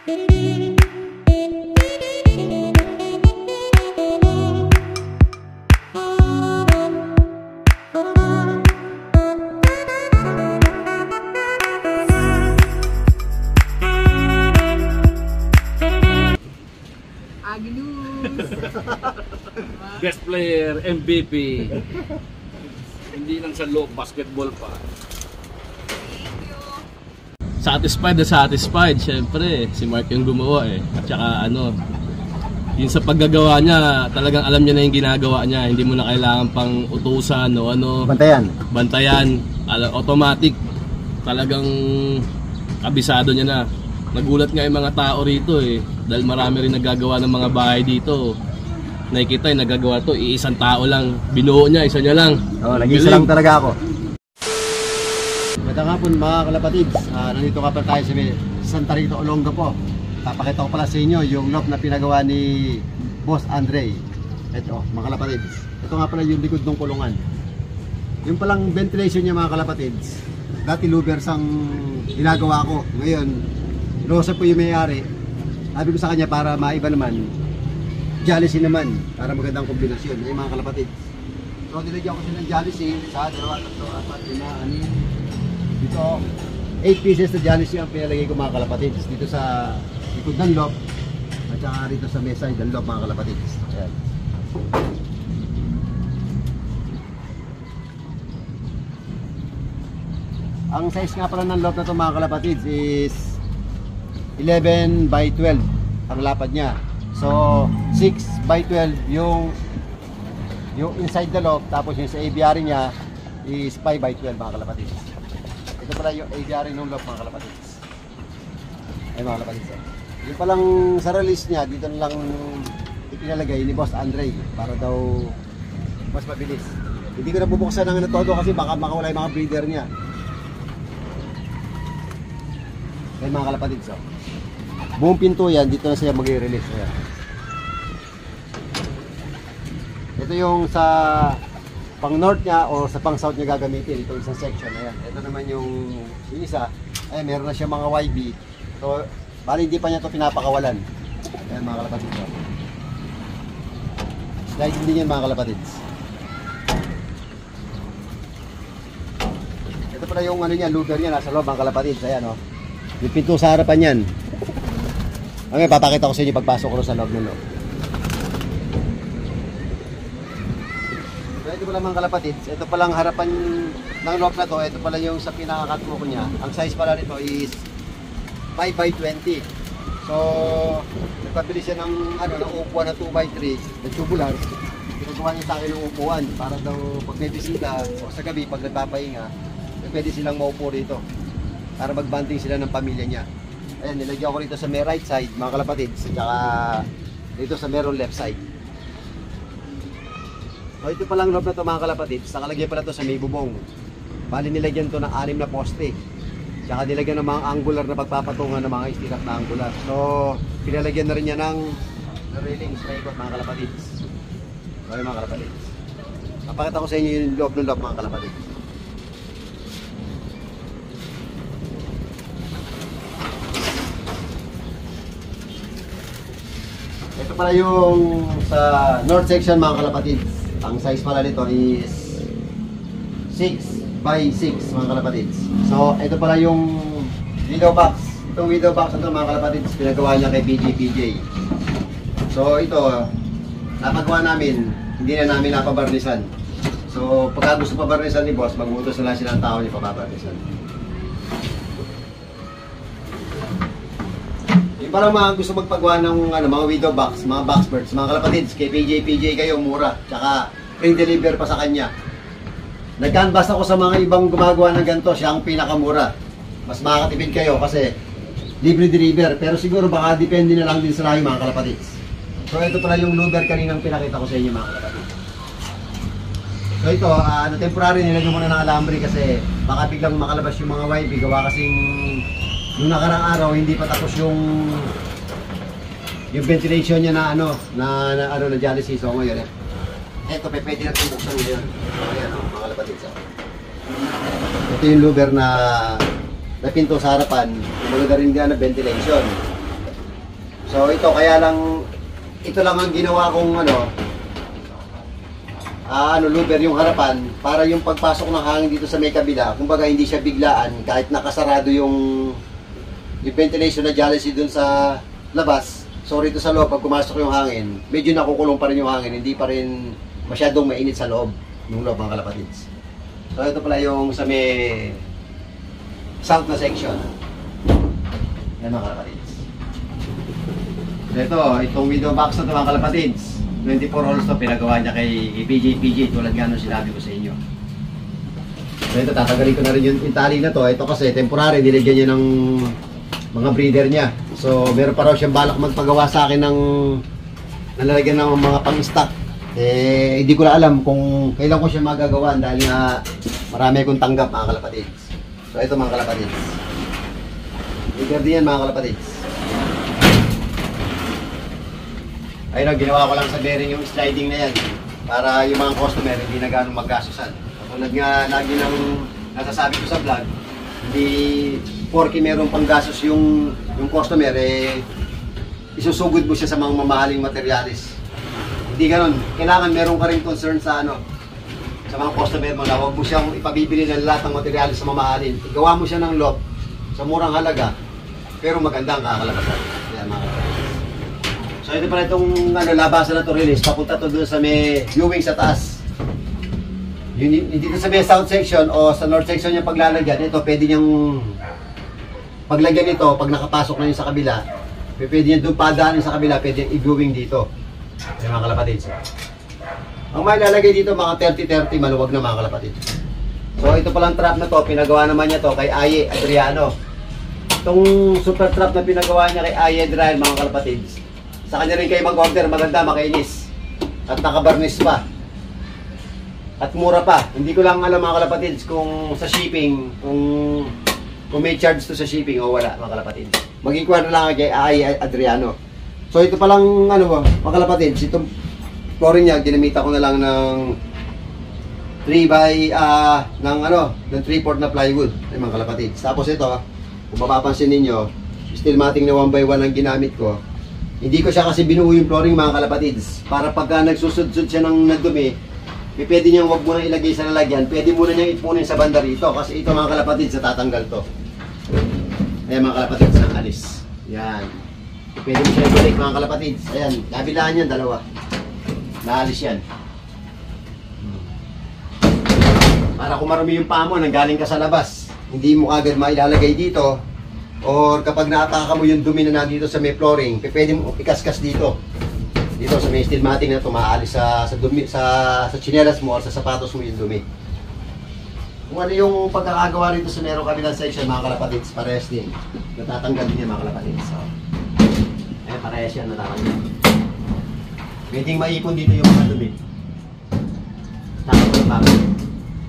Best player, MVP. Hindi lang sa loob, basketball pa. Satisfied na satisfied, syempre. Si Mark yung gumawa eh. At saka ano, yung sa paggagawa niya, talagang alam niya na yung ginagawa niya. Hindi mo na kailangan pang utusan o ano. Bantayan. Automatic. Talagang kabisado niya na. Nagulat nga yung mga tao rito eh. Dahil marami rin nagagawa ng mga bahay dito. Nakikita yung nagagawa to, iisang tao lang. Binuo niya, isa niya lang. Oo, nag-isa lang talaga ako. Magandang hapon mga kalapatids. Nandito ka pa tayo sa Santa Rita, Olongapo. Papakita ko pala sa inyo yung loft na pinagawa ni Boss Andre. Ito mga kalapatids. Ito nga pala yung likod ng kulungan. Yung palang ventilation niya mga kalapatids. Dati louvers ang ginagawa ko. Ngayon, Rosa po yung may-ari. Sabi ko sa kanya para maiba naman, Jalisin naman, para magandang kombinasyon. Ay mga kalapatids. So nilagyan ko silang Jalisin sa 2, 3, 4, 5, 6, 7. Dito 8 pieces na Jalisin ang pinalagay ko mga kalapatids. Dito sa likod ng loft at saka dito sa mesa ng loft mga kalapatids. Ayan. Ang size nga pala ng loft na ito mga kalapatids is 11 by 12 ang lapad niya. So 6 by 12 yung inside the loft, tapos yung sa aviary niya is 5 by 12 mga kalapatids. Ito pala yung aviary ng loft mga kalapatids. Ay mga kalapatids. Yung palang sa release niya, dito na lang ipinalagay ni Boss Andre para daw mas mabilis. Hindi ko na bubuksan ng todo kasi baka makawala yung mga breeder niya. Ay mga kalapatids. Buong pinto yan, dito na siya mag-release. Ayan. Ito yung sa pang north niya o sa pang south niya gagamitin. Ito isang section. Ayan. Ito naman yung isa. Ay, meron na siya mga YB. So, bali hindi pa niya ito pinapakawalan. Ayan mga kalapatids. Sliding din yan mga kalapatids. Ito pala yung ano niya, lugger niya nasa loob mga kalapatids. Ayan o. Yung pinto sa harapan yan. Okay, papakita ko sa inyo pagpasok ko sa loob ng loob. So, ito pala mga kalapatids. Ito palang harapan ng loob na to. Ito pala yung sa pinaka-cut mo niya. Ang size pala nito is 5 by 20. So, nagpabili siya ng, ng upuan na 2 by 3 na tubular. Pinagawa niya sa akin ng upuan para daw pag may bisita o sa gabi pag nagpapahinga, pwede silang maupo rito para magbanding sila ng pamilya niya. Ayan, nilagyan ko rito sa may right side mga kalapatids, at saka dito sa meron left side. So ito palang loob na ito mga kalapatids, nakalagay pala ito sa may bubong. Bali nilagyan ito ng 6 na poste, tsaka nilagyan ng mga angular na pagpapatungan ng mga istilak na angular. So pinalagyan na rin niya ng railings na ikot mga kalapatids. Okay mga kalapatids, napakita ko sa inyo yung loob ng loob mga kalapatids. Ito pala yung sa north section mga kalapatids. Ang size pala nito is 6 by 6 mga kalapatids. So ito pala yung window box. Itong window box na ito mga kalapatids, pinagawa niya kay PJ. So ito, napagawa namin, hindi na namin napabarnisan. So pagka gusto pabarnisan ni boss, mag-utos na lang sila ng tao niya papabarnisan. Yung parang mga gusto magpagawa ng mga window box, mga boxbirds, mga kalapatids, kay PJ kayo mura, tsaka free deliver pa sa kanya. Nag-canvas ako sa mga ibang gumagawa ng ganito, siya ang pinakamura. Mas makakatipid kayo kasi libre deliver, pero siguro baka depende na lang din sa lahi mga kalapatids. So ito pala yung louver kaninang pinakita ko sa inyo mga kalapatids. So ito, temporary nilagyan muna ng alambre kasi baka biglang makalabas yung mga YB, gawa kasing nung nakarang araw hindi pa tapos yung ventilation niya na na Jalisin. So ngayon eto pwede na itong buksan ngayon. Ayan mga kalapatids. Ito yung louver na pinto sa harapan, maganda rin dyan na ventilation. So ito, kaya lang, ito lang ang ginawa kong louver yung harapan para yung pagpasok ng hangin dito sa may kabila, kumbaga hindi siya biglaan kahit nakasarado yung ventilation na jalousie dun sa labas. So rito sa loob, pag pumasok yung hangin, medyo nakukulong pa rin yung hangin, hindi pa rin masyadong mainit sa loob ng loob mga kalapatids. So ito pala yung sa may south na section. Yan mga kalapatids. So itong window box na ito mga kalapatids, 24 holes to, pinagawa niya kay PJ tulad nga nung sinabi ko sa inyo. So ito, tatanggalin ko na rin yung tali na to. Ito kasi temporary, nilagyan niya ng mga breeder niya. So meron pa raw siyang balak magpagawa sa akin ng nalalagyan ng mga pang-stock. Hindi ko na alam kung kailan ko siya magagawa dahil nga marami akong tanggap mga kalapatids. So ito mga kalapatids. Breeder din yan mga kalapatids. Ayun, ginawa ko lang sa bearing yung sliding na yan para yung mga customer hindi na gano'ng maggastusan. Tulad nga lagi nang nasasabi ko sa vlog, hindi porke meron pang gastos yung customer, isusugod mo siya sa mga mamahaling materialis. Hindi gano'n. Kailangan meron ka rin concern sa sa mga customer mo na huwag mo siyang ipabibili ng lahat ng materialis sa mamahalin. Igawa mo siya ng lot sa murang halaga pero maganda ang kakalabasan. Yan mga kapatid. So ito pala itong labasan na to release, papunta to doon sa may viewing sa taas. Dito sa may south section o sa north section yung paglalagyan, ito pwede niyang paglagyan ito, pag nakapasok na yun sa kabila, pwede niya doon padaanin sa kabila, pwede niyang i-viewing dito. Yung mga kalapatids. Ang may lalagay dito mga 30-30, maluwag na mga kalapatids. So ito palang trap na to, pinagawa naman niya to kay Aye Adriano. Itong super trap na pinagawa niya kay Aye Adriano mga kalapatids, sa kanya rin kayo mag-order, maganda, makainis. At nakabarnis pa. At mura pa. Hindi ko lang alam mga kalapatids kung sa shipping, kung may charge to sa shipping o wala mga kalapatids. Mag-inquire lang kay Ay Adriano. So ito palang mga kalapatids, itong flooring niya, ginamitan ko na lang ng 3/4 na plywood mga kalapatids. Tapos ito, kung mapapansin ninyo, steel matting na 1x1 ang ginamit ko. Hindi ko siya kasi binuo yung flooring mga kalapatids. Para pagka nagsusudsud siya ng nagdumi, pwede niyang wag muna ilagay sa lalagyan. Pwede muna niyang ipunin sa banda rito. Kasi ito mga kalapatids, tatanggal to. Ayan mga kalapatids, ang alis. Yan. Pwede mo siya ibalik mga kalapatids. Ayan, kabilaan yan, dalawa. Naalis yan. Para kung marumi yung paa mo, nanggaling ka sa labas, hindi mo agad mailalagay dito. Or kapag naataka mo yung dumi na nandito sa may flooring, pwede mo ikaskas dito. Dito sa may steel matting na ito, maaalis sa dumi, sa tsinelas mo or sa sapatos mo yung dumi. Kung ano yung pagkakagawa rito sa merong kabilang section mga kalapatids, parehas din. Natatanggal din yan mga kalapatids. So, parehas yan, natatanggal. Pwedeng maipon dito yung mga dumi. Tapos yung papel.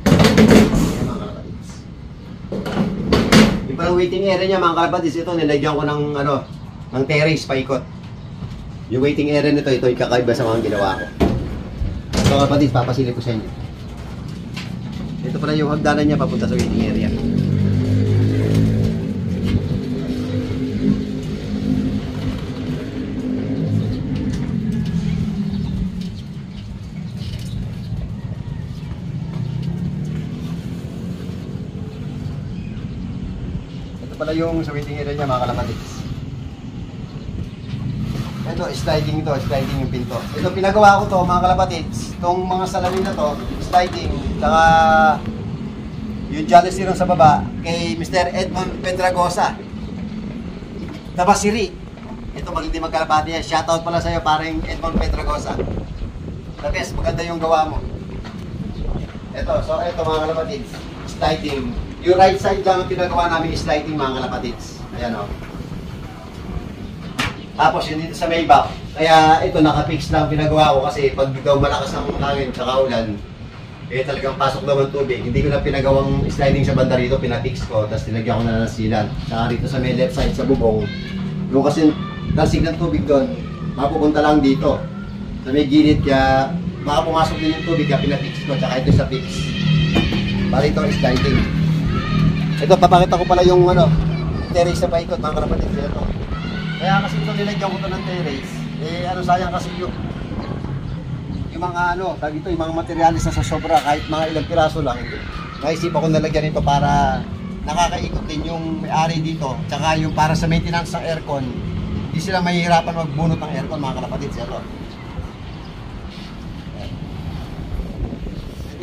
Ayan mga kalapatids. Yung parang waiting area niya mga kalapatids, ito nilagyan ko ng ng terrace paikot. Yung waiting area nito, ito yung kakaiba sa mga ginawa ko. So kalapatids, papasilip ko sa inyo. Ito pala yung hagdanan niya papunta sa waiting area. Ito pala yung sa waiting area niya mga kalapatids. Ito, sliding yung pinto. Ito, pinagawa ko to mga kalapatids. Itong mga salamin na to, sliding, saka yung jalousie rin sa baba, kay Mr. Edmond Pedragosa. Tabasiri. Ito, hindi magkalapati yan. Shoutout pala sa'yo, parang Edmond Pedragosa. The best, maganda yung gawa mo. Ito, so ito mga kalapatids, sliding. Yung right side lang ang pinagawa namin sliding mga kalapatids. Ayan o. Tapos yun dito sa may back. Kaya ito naka-fix lang pinagawa ko kasi pag daw malakas ng hangin tsaka ulan, talagang pasok daw ng tubig. Hindi ko na pinagawang sliding sa banda rito, pinafix ko, tapos tinagyan ko na ng sealant. Tsaka rito sa may left side sa bubong, yung kasi dalsig ng tubig doon, mapupunta lang dito. Sa may gilid, kaya makapumasok din yung tubig, kaya pinafix ko, tsaka ito sa fix. Para ito sliding. Ito, papakita ko pala yung terrace sa paikot, mga kalapatids. Ito. Kaya kasi ito nilagyan ko to ng terrace, ano sayang kasi yung mga tag ito, yung mga materialis na sa sobra, kahit mga ilang piraso lang, naisip ako nalagyan ito para nakakaikot din yung may-ari dito, tsaka yung para sa maintenance ng aircon, hindi sila mahihirapan magbunot ng aircon, mga kalapatid, ito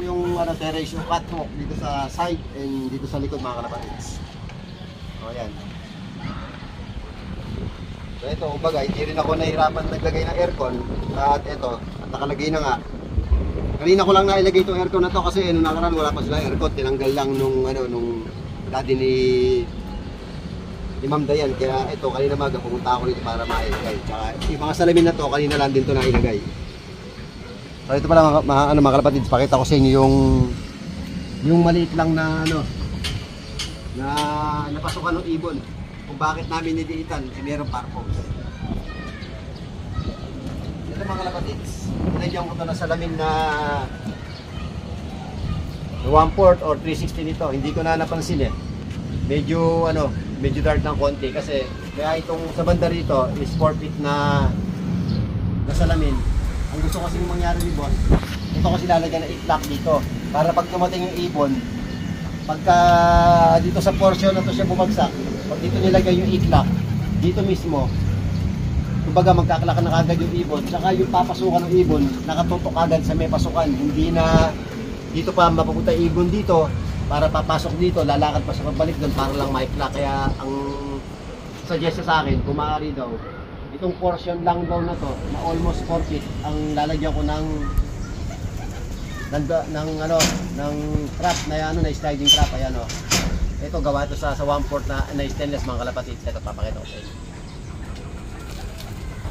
yung terrace, yung catwalk dito sa side and dito sa likod, mga kalapatids. O yan. So ito, kumbaga, hindi rin ako nahihirapan naglagay ng aircon. At ito, at nakalagay na nga. Kanina ko lang nailagay itong aircon na to kasi nung nakaraan wala pa sila aircon. Tinanggal lang nung daddy ni Ma'am Dayan. Kaya ito, kanina maga pumunta ako dito para mailagay. Tsaka yung mga salamin na to, kanina lang din to nailagay. So ito pala mga kalapatids, pakita ko sa inyo yung maliit lang na na napasukan ng ibon. Kung bakit namin niliitan, mayroong purpose. Ito mga kalapatids, nilagyan ko ito na salamin na 1/4 or 360 nito. Hindi ko na napansin Medyo dark ng konti kasi kaya itong sa banda rito is 4 feet na salamin. Ang gusto kasi mangyari ni boss, ito kasi lalagyan na i-lock dito para pag dumating yung ibon, pagka dito sa portion na to siya bumagsak, pag dito nilagay yung i-lock dito mismo, kumbaga magkaklak na kagad yung ibon, saka yung papasukan ng ibon nakatutok agad sa may pasukan, hindi na dito pa mapupunta ibon dito para papasok dito, lalakad pa sa pabalik doon para lang ma-i-lock. Kaya ang suggest sa akin, kung maaari daw, itong portion lang daw na to, na almost 4 feet, ang lalagyan ko ng trap na sliding trap, ayan Ito gawa ito sa 1/4 na stainless, mga kalapatids. Ito papakita ko sa inyo.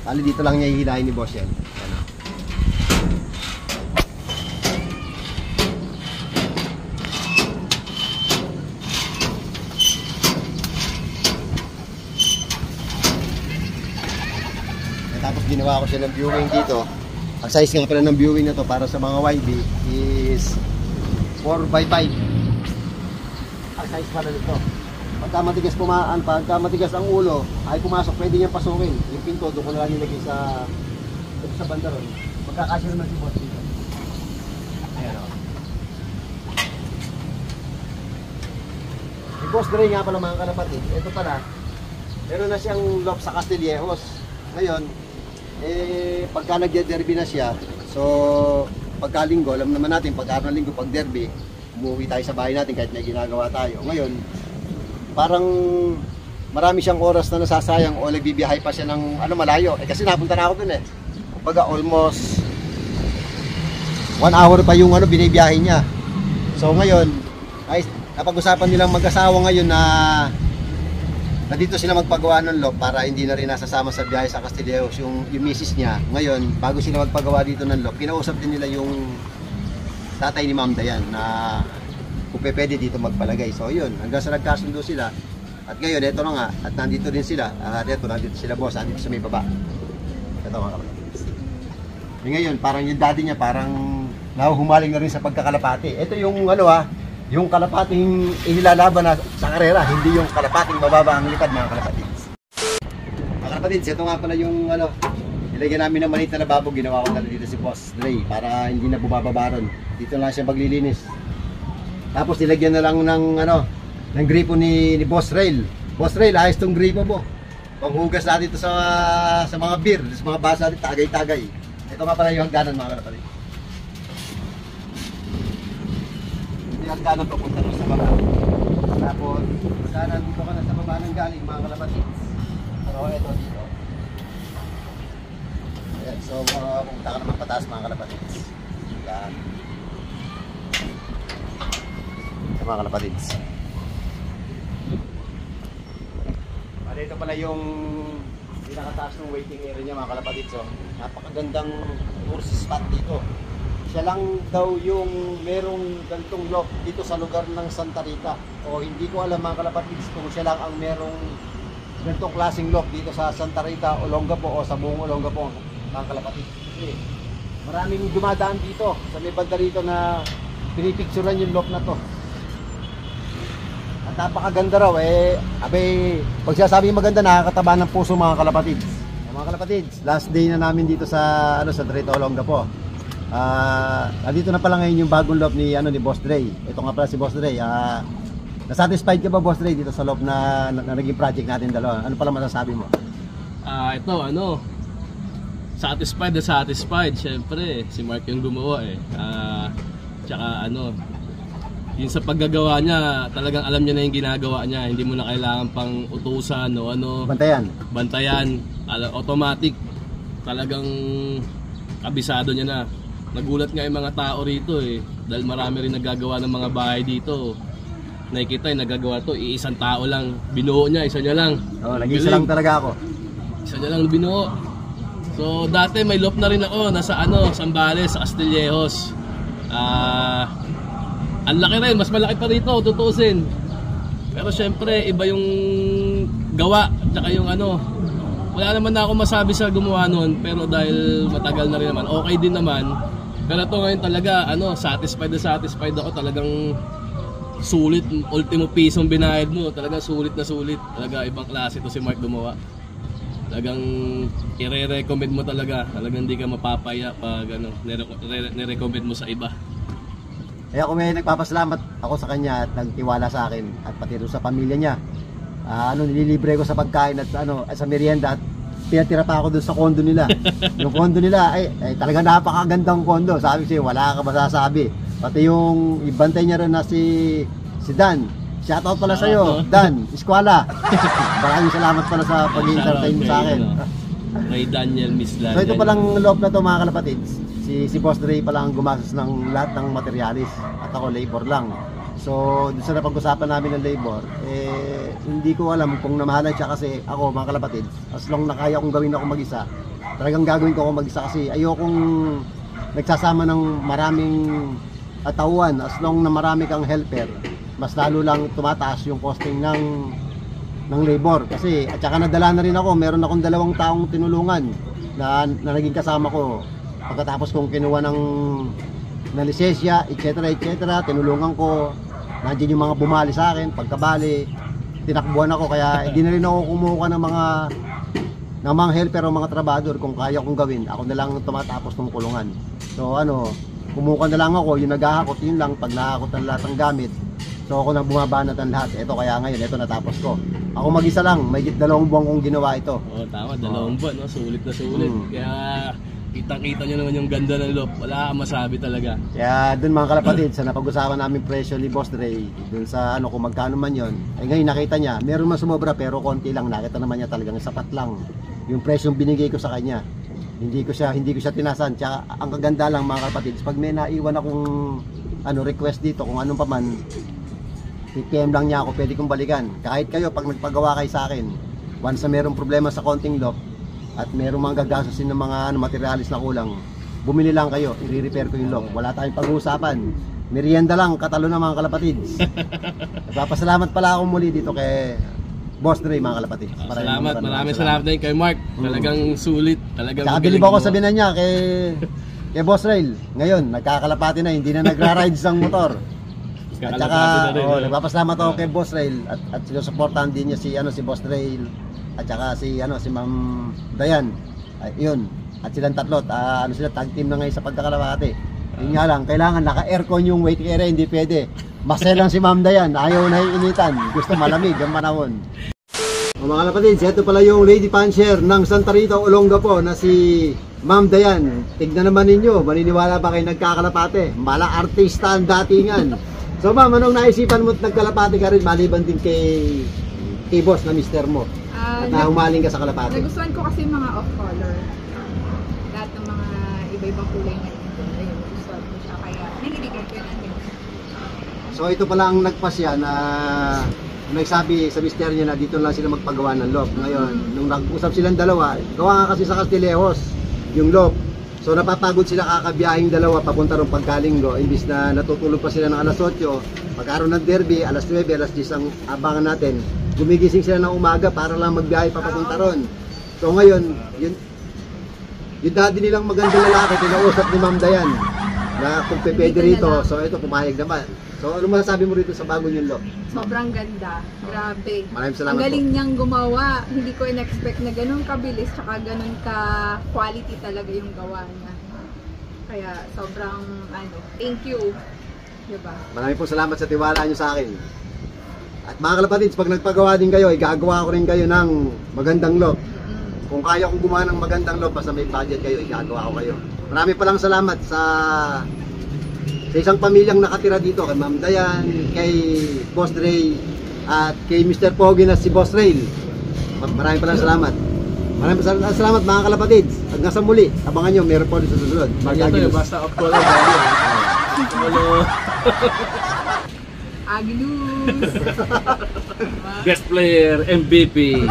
Bali dito lang niya hihilahin ni boss yan. Tapos ginawa ko siya ng viewing dito. Ang size nga pala ng viewing na to para sa mga YB is 4x5. Ang size pala nito. Pagka matigas ang ulo, ay pumasok, pwede niyang pasukin. Yung pinto, doon ko na lang nilagay sa bandaron. Magkakasya naman si boss dito. Ayan Si Boss Dre nga pala, mga kalapatid. Ito pala, meron na siyang loft sa Castillejos. Ngayon, pagka nagde-derby na siya, so pagka linggo, alam naman natin, pag araw ng linggo, pag derby, umuwi tayo sa bahay natin kahit may ginagawa tayo. Ngayon, parang marami siyang oras na nasasayang o nagbibiyahe pa siya ng malayo. Kasi napunta na ako dun Kumbaga almost 1 hour pa yung binibiyahe niya. So ngayon, ay napag-usapan nilang mag-asawa ngayon na dito sila magpagawa ng loft para hindi na rin nasasama sa biyahe sa Castillejos yung misis niya. Ngayon, bago sila magpagawa dito ng loft, kinausap din nila yung tatay ni Ma'am Dayan na kung pwede dito magpalagay. So yun, hanggang sa nagkasundo sila. At ngayon, ito na nga, at nandito din sila. Nandito sila boss, nandito sa may baba. Ito mga kapatid. Ngayon, parang yung daddy niya, parang nahuhumaling na rin sa pagkakalapati. Ito yung yung kalapating inilalaban na sa karera, hindi yung kalapating mababa ang likad, mga kalapatids. Mga kalapatids, ito nga pala yung nilagyan namin ng maliit na lababo, ginawa ko na dito si Boss Dre para hindi na bumababaron. Dito lang siya maglilinis. Tapos nilagyan na lang ng gripo ni Boss Rail. Boss Rail, ayos tong gripo mo. Panghugas natin ito sa mga beer, sa mga basa natin, tagay-tagay. Ito nga pala yung hagdanan, mga kalapatids. Hagdanan papunta rin sa baba. Tapos, hagdanan dito ka na sa baba ng galing, mga kalapatids. Pero ito dito. Ayan, so pumunta ka naman pataas, mga kalapatids. Yan. Mga kalapatids. Ito pala yung pinakataas ng waiting area niya, mga kalapatids. So, napakagandang tourist spot dito. Siya lang daw yung merong gantong loft dito sa lugar ng Santa Rita. O hindi ko alam, mga kalapatids, kung siya lang ang merong gantong klaseng loft dito sa Santa Rita, Olongapo o sa buong Olongapo, mga kalapatids. Kasi maraming dumadaan dito sa may banda rito na pinipicturan yung loft na to. At napakaganda raw pag sinasabi maganda, nakakataba ng puso, mga kalapatids. Mga kalapatids, last day na namin dito sa sa Tarito Olongapo. Nandito na pala ngayon yung bagong loop ni Boss Dre. Ito nga pala si Boss Dre. Nasatisfied ka ba, Boss Dre, dito sa loop na naging project natin dalawa? Ano pala masasabi mo? Satisfied na satisfied. Siyempre, si Mark yung gumawa eh. Tsaka yung sa paggagawa niya, talagang alam niya na yung ginagawa niya. Hindi mo na kailangan pang utusan o bantayan. Automatic. Talagang kabisado niya na. Nagulat nga yung mga tao rito eh. Dahil marami rin nagagawa ng mga bahay dito. Nakikita yung nagagawa to, iisang tao lang. Binuo niya, isa niya lang. Nag-isa lang talaga ako. Isa niya lang binuo. So dati may loop na rin ako, nasa Zambales, sa Castillejos. Ang laki rin, mas malaki pa rito, tutusin. Pero syempre, iba yung gawa, tsaka yung wala naman na ako masabi sa gumawa nun, pero dahil matagal na rin naman, okay din naman. Pero ito ngayon talaga, satisfied na satisfied ako, talagang sulit, ultimo pisong binayad mo, talagang sulit na sulit. Talaga ibang klase to si Mark gumawa. Talagang i-recommend mo talaga, talagang hindi ka mapapaya pag nire-recommend mo sa iba. Kaya kung may nagpapasalamat ako sa kanya at nagtiwala sa akin at pati rin sa pamilya niya, nililibre ko sa pagkain at sa merienda at pinatira pa ako doon sa condo nila. Yung condo nila ay talagang napakagandang condo. Sabi ko siya, wala ka masasabi. Pati yung ibantay niya rin na si Dan. Shoutout pala sa iyo, Dan, Eskwala. Maraming salamat pala sa pag-entertain mo sa akin. Kay Daniel Mislan. So ito palang loob na to, mga kalapatids. Si Boss Dre pala ang gumastos ng lahat ng materialis at ako labor lang. So doon sa napag-usapan namin ng labor, hindi ko alam kung namahalan siya kasi ako, mga kalapatids, as long na kaya kong gawin ako mag-isa, talagang gagawin ko ako mag-isa kasi ayokong nagsasama ng maraming tauhan. As long na marami kang helper, mas lalo lang tumataas yung costing ng labor. Kasi at saka nadala na rin ako, meron akong 2 taong tinulungan na naging kasama ko pagkatapos kong kinuha ng lisensya, etc. Tinulungan ko, nandiyan yung mga bumali sa akin. Pagkabali, tinakbuhan ako, kaya hindi na rin ako kumuha ng mga helper o mga trabador. Kung kaya kong gawin, ako na lang tumatapos ng kulungan. So kumuha na lang ako, yung naghahakot, yun lang, pag nahakot ang lahat ng gamit. So ako na bumabanat ang lahat. Ito kaya ngayon, ito natapos ko. Ako mag-isa lang, may 2 buwan kong ginawa ito. Tama, 2 buwan, sulit na sulit. Kaya kitang-kita nyo naman yung ganda ng loop. Wala kang masabi talaga. Kaya dun, mga kalapatid, sa napag-usapan namin presyo ni Boss Dre, dun sa kung magkano man yon, ngayon nakita niya, meron man sumobra pero konti lang. Nakita naman niya talagang sapat lang yung presyong binigay ko sa kanya. Hindi ko siya tinasan. Tsaka ang kaganda lang, mga kalapatid, pag may naiwan akong request dito, kung anong pa man, PM lang niya ako, pwede kong balikan. Kahit kayo, pag nagpagawa kayo sa akin, once na merong problema sa konting loop at merong mga gagastusin ng mga materialis na kulang, bumili lang kayo, i-repair ko yung loop. Wala tayong pag-uusapan. Merienda lang, katalo na, mga kalapatids. Nagpapasalamat pala ako muli dito kay Boss Dre, mga kalapatids. Maraming salamat din kay Mark. Talagang sulit. Tsaka bilib ako sabihin niya kay Boss Rail. Ngayon, nagkakalapati na, hindi na nagra-ride sang motor. At saka, nagpapasalamat ako kay Boss Rail at sinusuportahan din niya si Boss Rail at saka si Ma'am Dayan. Yun. At silang tatlo, sila tag team na ngayon sa pagkakalapati. Yun nga lang, kailangan naka-aircon yung waiting area, hindi pwede. Maselang si Ma'am Dayan, ayaw na initan. Gusto malamig ang panahon. Mga kalapatids, ito pala yung lady puncher ng Santa Rita, Olongapo na si Ma'am Dayan. Tignan naman ninyo, maniniwala ba kayo nagkakalapate? Mala artista ang datingan. So ma'am, anong naisipan mo at nagkalapate ka rin maliban din kay boss na mister mo? At nahumaling ka sa kalapate? Nagustuhan ko kasi mga off-color. Lahat ng mga iba-ibang kulay na ayun, gustuhan ko siya. Kaya nililigan ko yan. So ito pala ang nagpasya na nagsabi sa mister niya na dito lang sila magpagawa ng loop. Ngayon, nung nag-usap silang dalawa, gawa nga kasi sa Castillejos yung loop. So napapagod sila kakabiyahing dalawa papunta ron pagkalinggo, imbis na natutulog pa sila ng alas 8, pagkaroon ng derby, alas 9, alas 10 ang abangan natin. Gumigising sila ng umaga para lang magbiyahe papunta ron. So ngayon, yung daddy nilang magandang lalaki, tinausap ni Ma'am Dayan. na kung pwede Dito na rito. lang. So ito, pumayag naman. So ano masasabi mo rito sa bago yung look? Sobrang ganda. Grabe. Maraming salamat Ang galing po. niyang gumawa. Hindi ko in-expect na ganun kabilis tsaka ganun ka quality talaga yung gawa niya. Kaya sobrang thank you. Diba? Maraming po salamat sa tiwala nyo sa akin. At mga kalapatids, pag nagpagawa din kayo, igagawa ko rin kayo ng magandang look. Kung kaya kong gumawa ng magandang look, basta may budget kayo, igagawa ko kayo. Marami palang salamat sa isang pamilyang nakatira dito, kay Ma'am Dayan, kay Boss Ray, at kay Mr. Pogi na si Boss Rail. Maraming palang salamat. Maraming salamat mga kalapatids. Hanggang sa muli, abangan nyo, meron po ulit sa susunod. Ito yung basta of color. Agilus! Best player, MVP.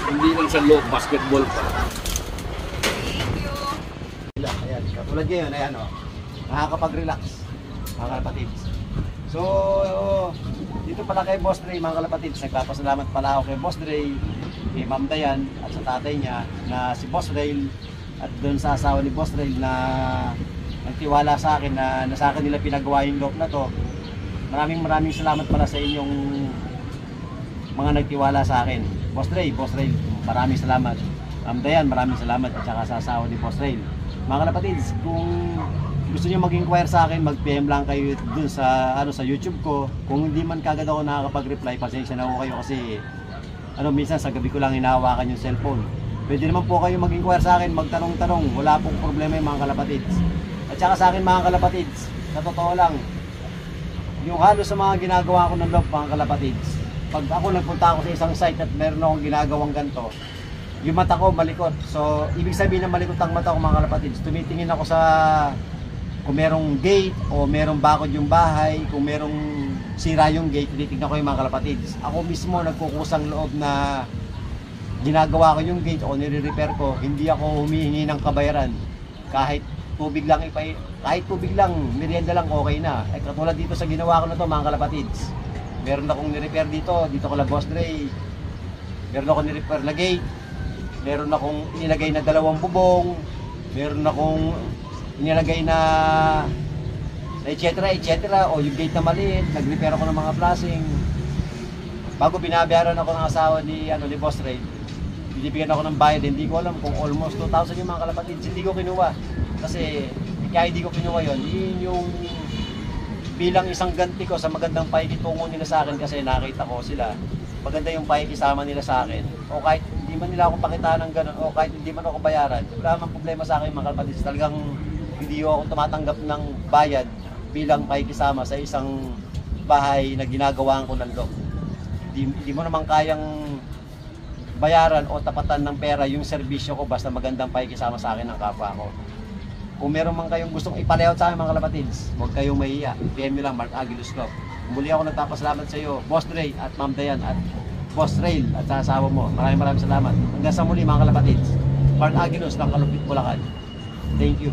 Hindi lang sa loob, basketball pa. Thank you! Ayan, katulad ngayon, ayan o, nakakapag-relax, mga kalapatids. So, dito pala kay Boss Ray, mga kalapatids, nagpapasalamat pala ako kay Boss Ray, kay Ma'am Dayan, at sa tatay niya, na si Boss Ray, at doon sa asawa ni Boss Ray na nagtiwala sa akin na sa akin nila pinagawa yung look na to. Maraming salamat pala sa inyong mga nagtiwala sa akin. Boss Ray, maraming salamat. Ma'am Dayan, maraming salamat, at saka sa asawa ni Boss Ray. Mga kalapatids, kung gusto niyo mag-inquire sa akin, mag-PM lang kayo dun sa sa YouTube ko. Kung hindi man kagad ako nakakapag-reply, pasensya na ako kayo kasi minsan sa gabi ko lang hinahawakan yung cellphone. Pwede naman po kayo mag-inquire sa akin, magtanong-tanong, wala pong problema yung mga kalapatids. At saka sa akin mga kalapatids, sa totoo lang, yung halos sa mga ginagawa ko ng loob mga kalapatids, pag ako nagpunta ako sa isang site at meron akong ginagawang ganito, yung mata ko malikot. So, ibig sabihin na malikot ang mata ko mga kalapatids, tumitingin ako sa kung merong gate o merong bakod yung bahay, kung merong sira yung gate, tinitignan ko yung mga kalapatids. Ako mismo nagkukusang loob na ginagawa ko yung gate o nire-repair ko, hindi ako humihingi ng kabayaran. Kahit tubig lang, merienda lang, okay na. Ay katulad dito sa ginawa ko na to mga kalapatids. Meron akong ni-repair dito kala Boss Ray. Meron akong ni-repair na gate. Meron akong inilagay na 2 bubong. Meron akong inilagay na etc. O yung gate na maliit, nag-repair ako ng mga flashing. Bago binabayaran ako ng asawa ni Boss Ray, binibigyan ako ng bayad, hindi ko alam kung almost 2,000 yung mga kalapatids. Hindi ko kinuha. Kasi kaya hindi ko kinuha yun yung bilang isang ganti ko sa magandang pakikitungo nila sa akin kasi nakita ko sila. Maganda yung pakikisama nila sa akin. O kahit hindi man nila ako pakitaan ng ganun, o kahit hindi man ako bayaran, wala namang problema sa akin mga kalapatids. Talagang hindi ako tumatanggap ng bayad bilang pakikisama sa isang bahay na ginagawaan ko ng loob. Hindi mo naman kayang bayaran o tapatan ng pera yung serbisyo ko basta magandang pakikisama sa akin ng kapwa ko. Kung meron man kayong gustong ipalayout sa akin mga kalapatids, huwag kayong mahiya. PM nyo lang, Mark Agilus Club. Muli ako nagpapasalamat sa iyo, Boss Ray at Ma'am Dayan at Boss Rail at sa asawa mo. Maraming salamat. Hanggang sa muli mga kalapatids. Mark Agilus ng Kalupit, Bulacan. Thank you.